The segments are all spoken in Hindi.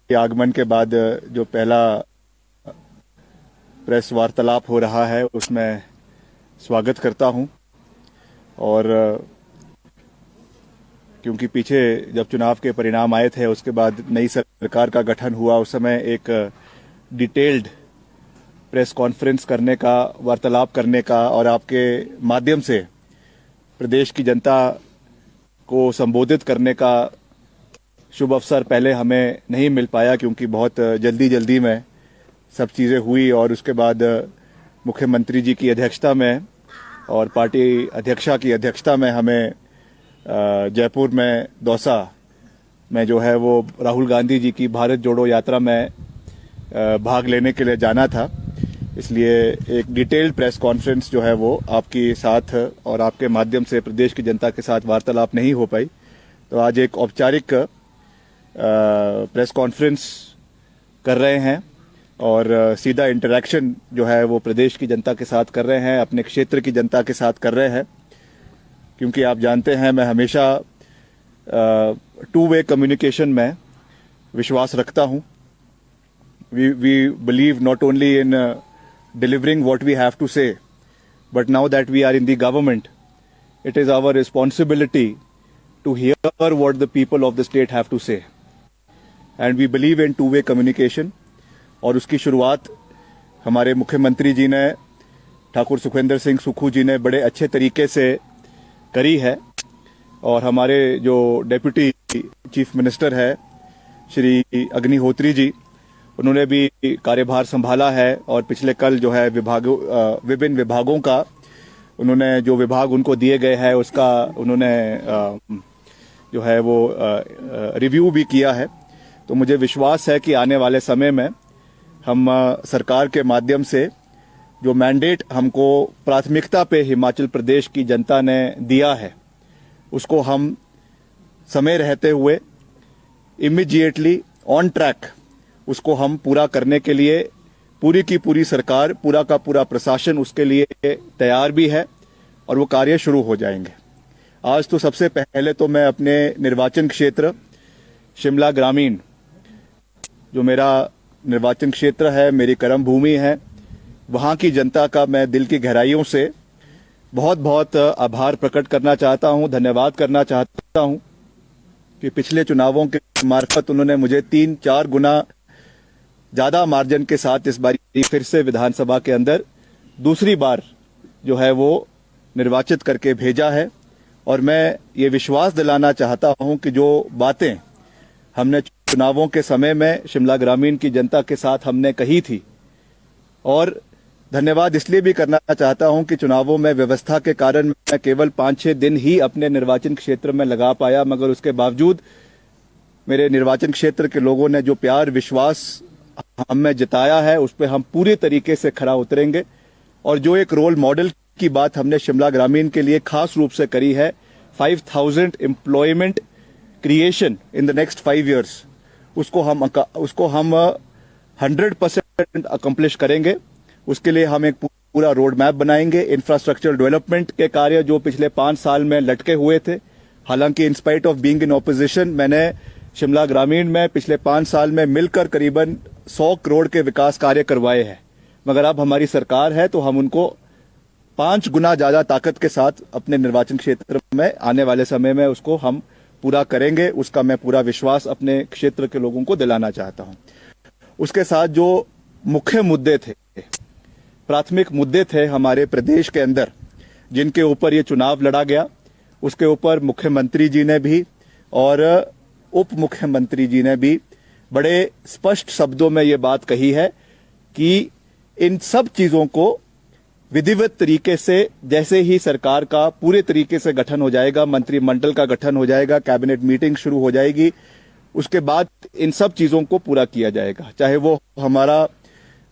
आगमन के बाद जो पहला प्रेस वार्तालाप हो रहा है उसमें स्वागत करता हूं। और क्योंकि पीछे जब चुनाव के परिणाम आए थे उसके बाद नई सरकार का गठन हुआ, उस समय एक डिटेल्ड प्रेस कॉन्फ्रेंस करने का, वार्तालाप करने का और आपके माध्यम से प्रदेश की जनता को संबोधित करने का शुभ अवसर पहले हमें नहीं मिल पाया, क्योंकि बहुत जल्दी में सब चीज़ें हुई। और उसके बाद मुख्यमंत्री जी की अध्यक्षता में और पार्टी अध्यक्षा की अध्यक्षता में हमें जयपुर में दौसा में जो है वो राहुल गांधी जी की भारत जोड़ो यात्रा में भाग लेने के लिए जाना था। इसलिए एक डिटेल्ड प्रेस कॉन्फ्रेंस जो है वो आपके साथ और आपके माध्यम से प्रदेश की जनता के साथ वार्तालाप नहीं हो पाई। तो आज एक औपचारिक प्रेस कॉन्फ्रेंस कर रहे हैं और सीधा इंटरेक्शन जो है वो प्रदेश की जनता के साथ कर रहे हैं, अपने क्षेत्र की जनता के साथ कर रहे हैं। क्योंकि आप जानते हैं मैं हमेशा टू वे कम्युनिकेशन में विश्वास रखता हूं। We believe not only in delivering what we have to say, but now that we are in the government, it is our responsibility to hear what the people of the state have to say, and we believe in two-way communication। और उसकी शुरुआत हमारे मुख्यमंत्री जी ने, ठाकुर सुखविंदर सिंह सुक्खू जी ने बड़े अच्छे तरीके से करी है। और हमारे जो डेप्यूटी चीफ मिनिस्टर है श्री अग्निहोत्री जी, उन्होंने भी कार्यभार संभाला है और पिछले कल जो है विभिन्न विभागों का उन्होंने जो विभाग उनको दिए गए हैं उसका उन्होंने जो है वो रिव्यू भी किया है। तो मुझे विश्वास है कि आने वाले समय में हम सरकार के माध्यम से जो मैंडेट हमको प्राथमिकता पे हिमाचल प्रदेश की जनता ने दिया है उसको हम समय रहते हुए इमीडिएटली ऑन ट्रैक उसको हम पूरा करने के लिए पूरी की पूरी सरकार, पूरा का पूरा प्रशासन उसके लिए तैयार भी है और वो कार्य शुरू हो जाएंगे। आज तो सबसे पहले तो मैं अपने निर्वाचन क्षेत्र शिमला ग्रामीण, जो मेरा निर्वाचन क्षेत्र है, मेरी कर्म भूमि है, वहां की जनता का मैं दिल की गहराइयों से बहुत बहुत आभार प्रकट करना चाहता हूं, धन्यवाद करना चाहता हूं कि पिछले चुनावों के मार्फत उन्होंने मुझे 3-4 गुना ज्यादा मार्जिन के साथ इस बार फिर से विधानसभा के अंदर दूसरी बार जो है वो निर्वाचित करके भेजा है। और मैं ये विश्वास दिलाना चाहता हूं कि जो बातें हमने चुनावों के समय में शिमला ग्रामीण की जनता के साथ हमने कही थी, और धन्यवाद इसलिए भी करना चाहता हूं कि चुनावों में व्यवस्था के कारण मैं केवल 5-6 दिन ही अपने निर्वाचन क्षेत्र में लगा पाया, मगर उसके बावजूद मेरे निर्वाचन क्षेत्र के लोगों ने जो प्यार विश्वास हमें जिताया है उस पर हम पूरे तरीके से खरा उतरेंगे। और जो एक रोल मॉडल की बात हमने शिमला ग्रामीण के लिए खास रूप से करी है, 5000 employment creation in the next 5 years, उसको हम 100% अकम्प्लिश करेंगे। उसके लिए हम एक पूरा रोड मैप बनाएंगे। इंफ्रास्ट्रक्चर डेवलपमेंट के कार्य जो पिछले 5 साल में लटके हुए थे, हालांकि in spite of being in opposition मैंने शिमला ग्रामीण में पिछले 5 साल में मिलकर करीबन 100 करोड़ के विकास कार्य करवाए हैं, मगर अब हमारी सरकार है तो हम उनको 5 गुना ज्यादा ताकत के साथ अपने निर्वाचन क्षेत्र में आने वाले समय में उसको हम पूरा करेंगे। उसका मैं पूरा विश्वास अपने क्षेत्र के लोगों को दिलाना चाहता हूं। उसके साथ जो मुख्य मुद्दे थे, प्राथमिक मुद्दे थे हमारे प्रदेश के अंदर जिनके ऊपर ये चुनाव लड़ा गया, उसके ऊपर मुख्यमंत्री जी ने भी और उप मुख्यमंत्री जी ने भी बड़े स्पष्ट शब्दों में ये बात कही है कि इन सब चीजों को विधिवत तरीके से, जैसे ही सरकार का पूरे तरीके से गठन हो जाएगा, मंत्रिमंडल का गठन हो जाएगा, कैबिनेट मीटिंग शुरू हो जाएगी, उसके बाद इन सब चीजों को पूरा किया जाएगा। चाहे वो हमारा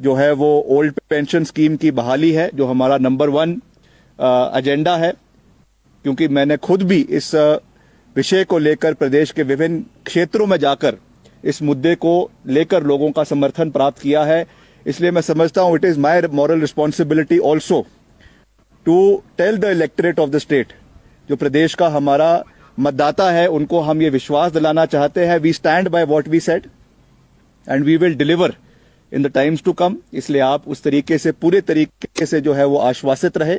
जो है वो ओल्ड पेंशन स्कीम की बहाली है, जो हमारा नंबर 1 एजेंडा है, क्योंकि मैंने खुद भी इस विषय को लेकर प्रदेश के विभिन्न क्षेत्रों में जाकर इस मुद्दे को लेकर लोगों का समर्थन प्राप्त किया है। इसलिए मैं समझता हूं it is my moral responsibility also to tell the electorate of the state, जो प्रदेश का हमारा मतदाता है, उनको हम ये विश्वास दिलाना चाहते हैं, we stand by what we said and we will deliver in the times to come. इसलिए आप उस तरीके से पूरे तरीके से जो है वो आश्वासित रहे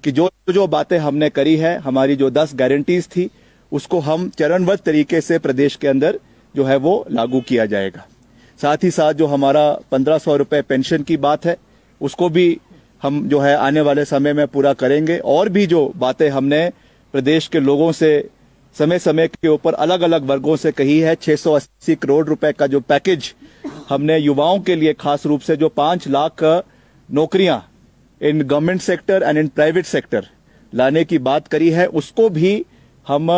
कि जो जो बातें हमने करी है, हमारी जो 10 गारंटीज थी, उसको हम चरणबद्ध तरीके से प्रदेश के अंदर जो है वो लागू किया जाएगा। साथ ही साथ जो हमारा 1500 रुपए पेंशन की बात है, उसको भी हम जो है आने वाले समय में पूरा करेंगे। और भी जो बातें हमने प्रदेश के लोगों से समय समय के ऊपर अलग अलग वर्गों से कही है, 680 करोड़ रुपए का जो पैकेज हमने युवाओं के लिए खास रूप से जो 5 लाख नौकरियां in government sector and in private sector लाने की बात करी है, उसको भी हम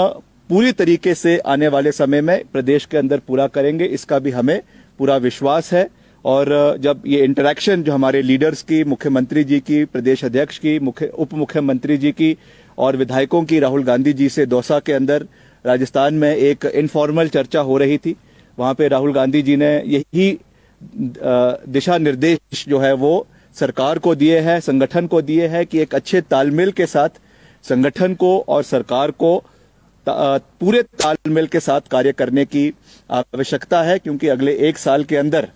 पूरी तरीके से आने वाले समय में प्रदेश के अंदर पूरा करेंगे। इसका भी हमें पूरा विश्वास है। और जब ये इंटरेक्शन जो हमारे लीडर्स की, मुख्यमंत्री जी की, प्रदेश अध्यक्ष की, उप मुख्यमंत्री जी की और विधायकों की राहुल गांधी जी से दौसा के अंदर राजस्थान में एक इनफॉर्मल चर्चा हो रही थी, वहां पे राहुल गांधी जी ने यही दिशा निर्देश जो है वो सरकार को दिए हैं, संगठन को दिए हैं कि एक अच्छे तालमेल के साथ संगठन को और सरकार को पूरे तालमेल के साथ कार्य करने की आवश्यकता है, क्योंकि अगले 1 साल के अंदर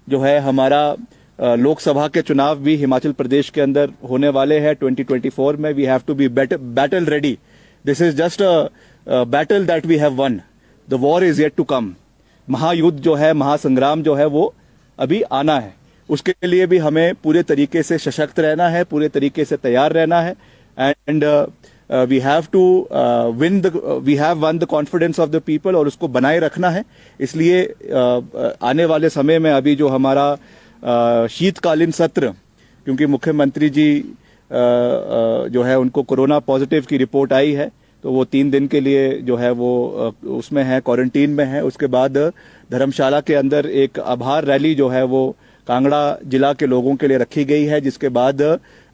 जो है हमारा लोकसभा के चुनाव भी हिमाचल प्रदेश के अंदर होने वाले हैं 2024 में। We have to be battle ready. This is just a battle that we have won, the war is yet to come. महायुद्ध जो है, महासंग्राम जो है वो अभी आना है। उसके लिए भी हमें पूरे तरीके से सशक्त रहना है, पूरे तरीके से तैयार रहना है। And we have won the confidence of the people, और उसको बनाए रखना है। इसलिए आने वाले समय में अभी जो हमारा शीतकालीन सत्र, क्योंकि मुख्यमंत्री जी जो है उनको कोरोना पॉजिटिव की रिपोर्ट आई है, तो वो 3 दिन के लिए जो है वो उसमें है, क्वारंटीन में है। उसके बाद धर्मशाला के अंदर एक आभार रैली जो है वो कांगड़ा जिला के लोगों के लिए रखी गई है, जिसके बाद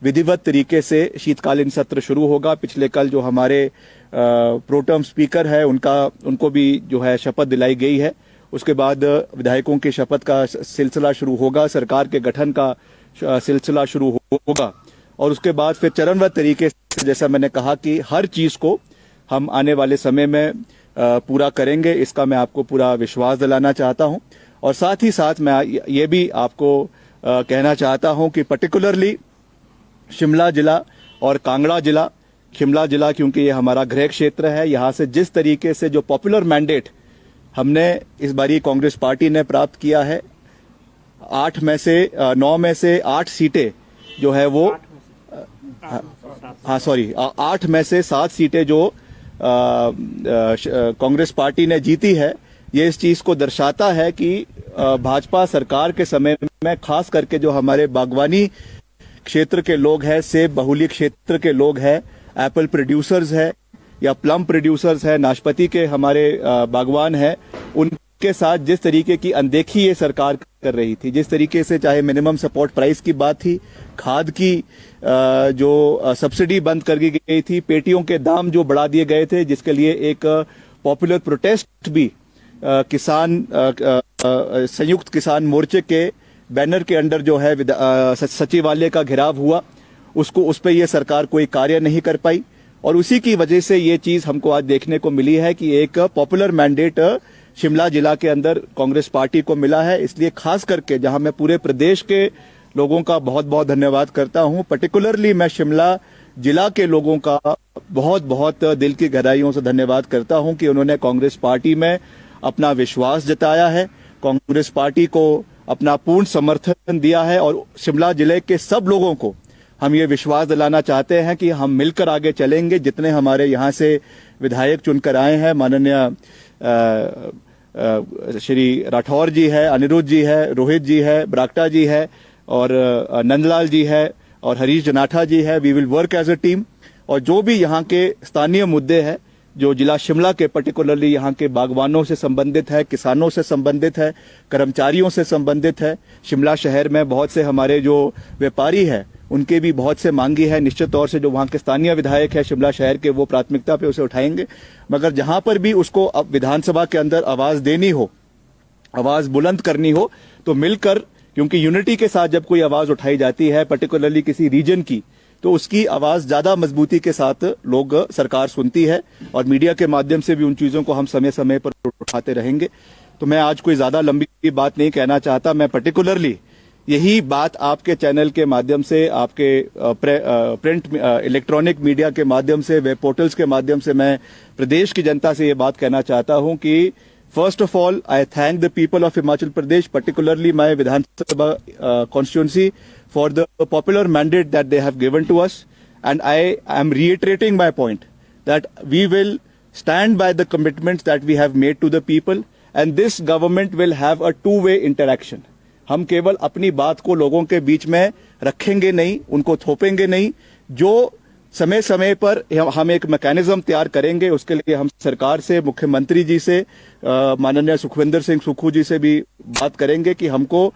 विधिवत तरीके से शीतकालीन सत्र शुरू होगा। पिछले कल जो हमारे प्रोटर्म स्पीकर है उनको भी जो है शपथ दिलाई गई है। उसके बाद विधायकों की शपथ का सिलसिला शुरू होगा, सरकार के गठन का सिलसिला शुरू होगा, और उसके बाद फिर चरणबद्ध तरीके से, जैसा मैंने कहा कि हर चीज को हम आने वाले समय में पूरा करेंगे। इसका मैं आपको पूरा विश्वास दिलाना चाहता हूं। और साथ ही साथ मैं ये भी आपको कहना चाहता हूं कि पर्टिकुलरली शिमला जिला और कांगड़ा जिला, शिमला जिला क्योंकि ये हमारा गृह क्षेत्र है, यहाँ से जिस तरीके से जो पॉपुलर मैंडेट हमने इस बारी कांग्रेस पार्टी ने प्राप्त किया है, 9 में से 8 सीटें जो है वो 8 में से 7 सीटें जो कांग्रेस पार्टी ने जीती है, ये इस चीज को दर्शाता है कि भाजपा सरकार के समय में खास करके जो हमारे बागवानी क्षेत्र के लोग हैं, सेब बहुली क्षेत्र के लोग हैं, एप्पल प्रोड्यूसर्स है या प्लम प्रोड्यूसर्स है, नाशपाती के हमारे बागवान हैं, उनके साथ जिस तरीके की अनदेखी ये सरकार कर रही थी, जिस तरीके से चाहे मिनिमम सपोर्ट प्राइस की बात थी, खाद की जो सब्सिडी बंद कर दी गई थी, पेटियों के दाम जो बढ़ा दिए गए थे, जिसके लिए एक पॉपुलर प्रोटेस्ट भी संयुक्त किसान मोर्चे के बैनर के अंडर जो है सचिवालय का घेराव हुआ, उस पर यह सरकार कोई कार्य नहीं कर पाई। और उसी की वजह से ये चीज हमको आज देखने को मिली है कि एक पॉपुलर मैंडेट शिमला जिला के अंदर कांग्रेस पार्टी को मिला है। इसलिए खास करके जहां मैं पूरे प्रदेश के लोगों का बहुत बहुत धन्यवाद करता हूं, पर्टिकुलरली मैं शिमला जिला के लोगों का बहुत बहुत दिल की गहराइयों से धन्यवाद करता हूं कि उन्होंने कांग्रेस पार्टी में अपना विश्वास जताया है, कांग्रेस पार्टी को अपना पूर्ण समर्थन दिया है। और शिमला जिले के सब लोगों को हम ये विश्वास दिलाना चाहते हैं कि हम मिलकर आगे चलेंगे। जितने हमारे यहाँ से विधायक चुनकर आए हैं, माननीय श्री राठौर जी है, अनिरुद्ध जी है, रोहित जी है, बरागटा जी है और नंदलाल जी है और हरीश जनाठा जी है। We will work as a team. और जो भी यहाँ के स्थानीय मुद्दे हैं, जो जिला शिमला के पर्टिकुलरली यहाँ के बागवानों से संबंधित है, किसानों से संबंधित है, कर्मचारियों से संबंधित है, शिमला शहर में बहुत से हमारे जो व्यापारी है उनके भी बहुत से मांगी है। निश्चित तौर से जो वहाँ के स्थानीय विधायक है शिमला शहर के, वो प्राथमिकता पे उसे उठाएंगे। मगर जहां पर भी उसको अब विधानसभा के अंदर आवाज देनी हो, आवाज बुलंद करनी हो, तो मिलकर, क्योंकि यूनिटी के साथ जब कोई आवाज उठाई जाती है पर्टिकुलरली किसी रीजन की, तो उसकी आवाज ज्यादा मजबूती के साथ सरकार सुनती है। और मीडिया के माध्यम से भी उन चीजों को हम समय समय पर उठाते रहेंगे। तो मैं आज कोई ज्यादा लंबी बात नहीं कहना चाहता। मैं पर्टिकुलरली यही बात आपके चैनल के माध्यम से, आपके प्रिंट इलेक्ट्रॉनिक मीडिया के माध्यम से, वेब पोर्टल्स के माध्यम से मैं प्रदेश की जनता से ये बात कहना चाहता हूं कि first of all I thank the people of Himachal Pradesh, particularly my Vidhan Sabha constituency, for the popular mandate that they have given to us, and I am reiterating my point that we will stand by the commitments that we have made to the people, and this government will have a two-way interaction. हम केवल अपनी बात को लोगों के बीच में रखेंगे नहीं, उनको थोपेंगे नहीं। जो समय समय पर हम एक मैकेनिज्म तैयार करेंगे, उसके लिए हम सरकार से, मुख्यमंत्री जी से, माननीय सुखविंदर सिंह सुक्खू जी से भी बात करेंगे कि हमको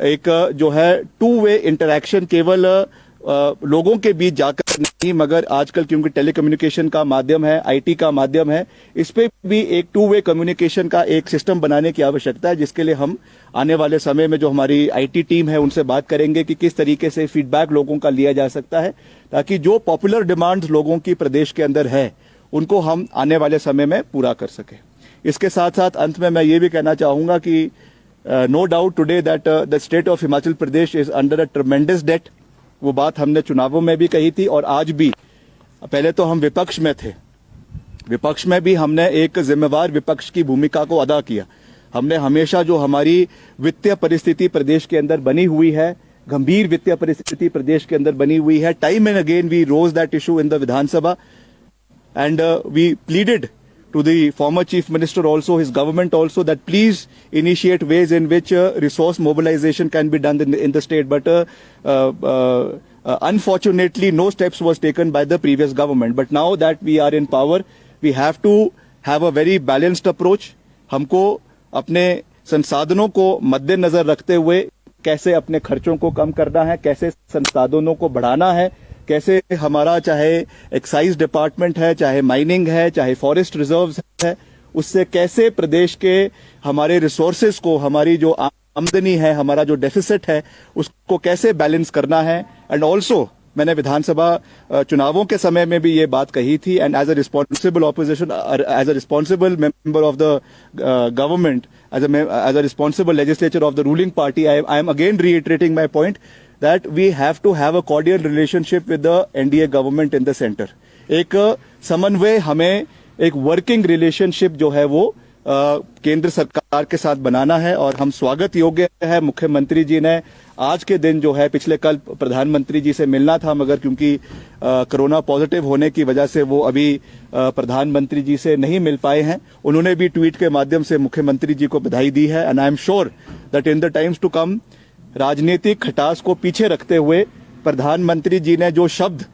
एक जो है टू वे इंटरैक्शन केवल लोगों के बीच जाकर नहीं, मगर आजकल क्योंकि टेलीकम्युनिकेशन का माध्यम है, आईटी का माध्यम है, इस पे भी एक टू वे कम्युनिकेशन का एक सिस्टम बनाने की आवश्यकता है, जिसके लिए हम आने वाले समय में जो हमारी आईटी टीम है उनसे बात करेंगे कि किस तरीके से फीडबैक लोगों का लिया जा सकता है, ताकि जो पॉपुलर डिमांड्स लोगों की प्रदेश के अंदर है उनको हम आने वाले समय में पूरा कर सके। इसके साथ साथ अंत में मैं ये भी कहना चाहूंगा कि no doubt today that the state of Himachal Pradesh is under a tremendous debt. वो बात हमने चुनावों में भी कही थी और आज भी। पहले तो हम विपक्ष में थे, विपक्ष में भी हमने एक जिम्मेवार विपक्ष की भूमिका को अदा किया। हमने हमेशा जो हमारी वित्तीय परिस्थिति प्रदेश के अंदर बनी हुई है, गंभीर वित्तीय परिस्थिति प्रदेश के अंदर बनी हुई है, time and again we rose that issue in the Vidhan Sabha and we pleaded to the former chief minister also, his government also, that please initiate ways in which resource mobilization can be done in the state. But unfortunately, no steps was taken by the previous government. But now that we are in power, we have to have a very balanced approach. हमको अपने संसाधनों को मद्देनजर रखते हुए कैसे अपने खर्चों को कम करना है, कैसे संसाधनों को बढ़ाना है, कैसे हमारा चाहे एक्साइज डिपार्टमेंट है, चाहे माइनिंग है, चाहे फॉरेस्ट रिजर्व्स है, उससे कैसे प्रदेश के हमारे रिसोर्सेज को, हमारी जो आमदनी है, हमारा जो डेफिसिट है, उसको कैसे बैलेंस करना है। एंड ऑल्सो मैंने विधानसभा चुनावों के समय में भी ये बात कही थी, and as a responsible opposition, as a responsible member of the government, as a responsible legislature of the ruling party, I am again reiterating my point that we have to have a cordial relationship with the NDA government in the center. एक समन्वय, हमें एक वर्किंग रिलेशनशिप जो है वो केंद्र सरकार के साथ बनाना है, और हम स्वागत योग्य है। मुख्यमंत्री जी ने आज के दिन जो है, पिछले कल प्रधानमंत्री जी से मिलना था, मगर क्योंकि कोरोना पॉजिटिव होने की वजह से वो अभी प्रधानमंत्री जी से नहीं मिल पाए हैं। उन्होंने भी ट्वीट के माध्यम से मुख्यमंत्री जी को बधाई दी है, and I am sure that in the times to come, राजनीतिक खटास को पीछे रखते हुए प्रधानमंत्री जी ने जो शब्द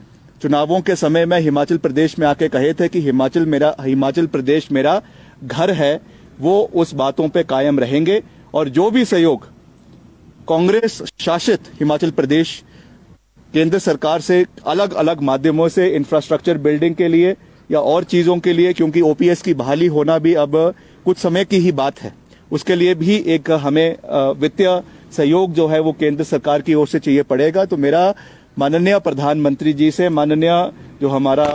चुनावों के समय में हिमाचल प्रदेश में आके कहे थे कि हिमाचल प्रदेश मेरा घर है, वो उस बातों पे कायम रहेंगे। और जो भी सहयोग कांग्रेस शासित हिमाचल प्रदेश केंद्र सरकार से अलग अलग माध्यमों से, इंफ्रास्ट्रक्चर बिल्डिंग के लिए या और चीजों के लिए, क्योंकि ओपीएस की बहाली होना भी अब कुछ समय की ही बात है, उसके लिए भी एक हमें वित्तीय सहयोग जो है वो केंद्र सरकार की ओर से चाहिए पड़ेगा। तो मेरा माननीय प्रधानमंत्री जी से, माननीय जो हमारा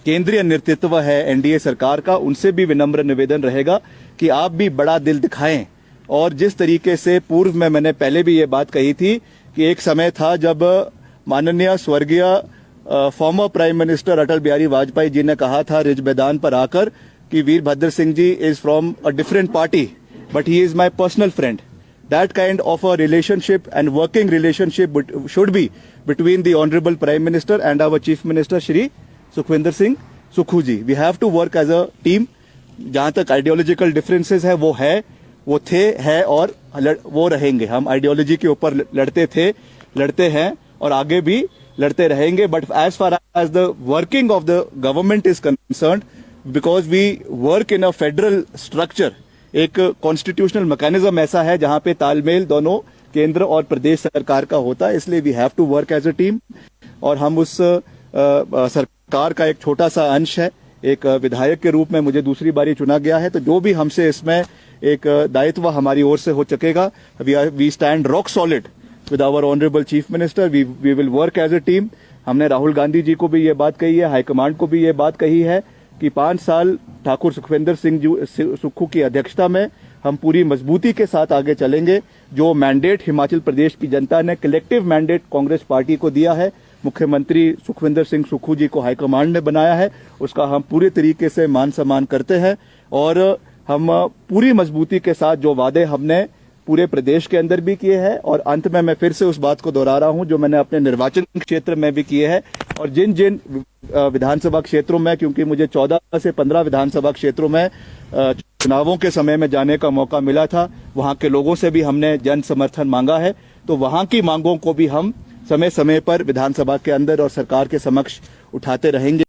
केंद्रीय नेतृत्व है एनडीए सरकार का, उनसे भी विनम्र निवेदन रहेगा कि आप भी बड़ा दिल दिखाएं। और जिस तरीके से पूर्व में मैंने पहले भी ये बात कही थी कि एक समय था जब माननीय स्वर्गीय former prime minister Atal Bihari Vajpayee ji ने कहा था रिज मैदान पर आकर कि Virbhadra Singh ji is from a different party but he is my personal friend. That kind of a relationship and working relationship should be between the Honorable Prime Minister and our Chief Minister Shri Sukhwinder Singh Sukkhu ji. We have to work as a team. जहाँ तक ideological differences है वो थे, है और वो रहेंगे। हम ideology के ऊपर लड़ते थे, लड़ते हैं और आगे भी लड़ते रहेंगे। But as far as the working of the government is concerned, because we work in a federal structure, एक कॉन्स्टिट्यूशनल मैकेनिज्म ऐसा है जहां पे तालमेल दोनों केंद्र और प्रदेश सरकार का होता है, इसलिए we have to work as a team. और हम उस सरकार का एक छोटा सा अंश है। एक विधायक के रूप में मुझे दूसरी बारी चुना गया है, तो जो भी हमसे इसमें एक दायित्व हमारी ओर से हो सकेगा, we stand rock solid with our honourable chief minister. We will work as a team. हमने राहुल गांधी जी को भी ये बात कही है, हाईकमांड को भी ये बात कही है कि 5 साल ठाकुर सुखविंदर सिंह सुक्खू की अध्यक्षता में हम पूरी मजबूती के साथ आगे चलेंगे। जो मैंडेट हिमाचल प्रदेश की जनता ने कलेक्टिव मैंडेट कांग्रेस पार्टी को दिया है, मुख्यमंत्री सुखविंदर सिंह सुक्खू जी को हाईकमांड ने बनाया है, उसका हम पूरे तरीके से मान सम्मान करते हैं और हम पूरी मजबूती के साथ जो वादे हमने पूरे प्रदेश के अंदर भी किए हैं और अंत में मैं फिर से उस बात को दोहरा रहा हूं जो मैंने अपने निर्वाचन क्षेत्र में भी किए हैं और जिन जिन विधानसभा क्षेत्रों में, क्योंकि मुझे 14 से 15 विधानसभा क्षेत्रों में चुनावों के समय में जाने का मौका मिला था, वहां के लोगों से भी हमने जन समर्थन मांगा है, तो वहां की मांगों को भी हम समय समय पर विधानसभा के अंदर और सरकार के समक्ष उठाते रहेंगे।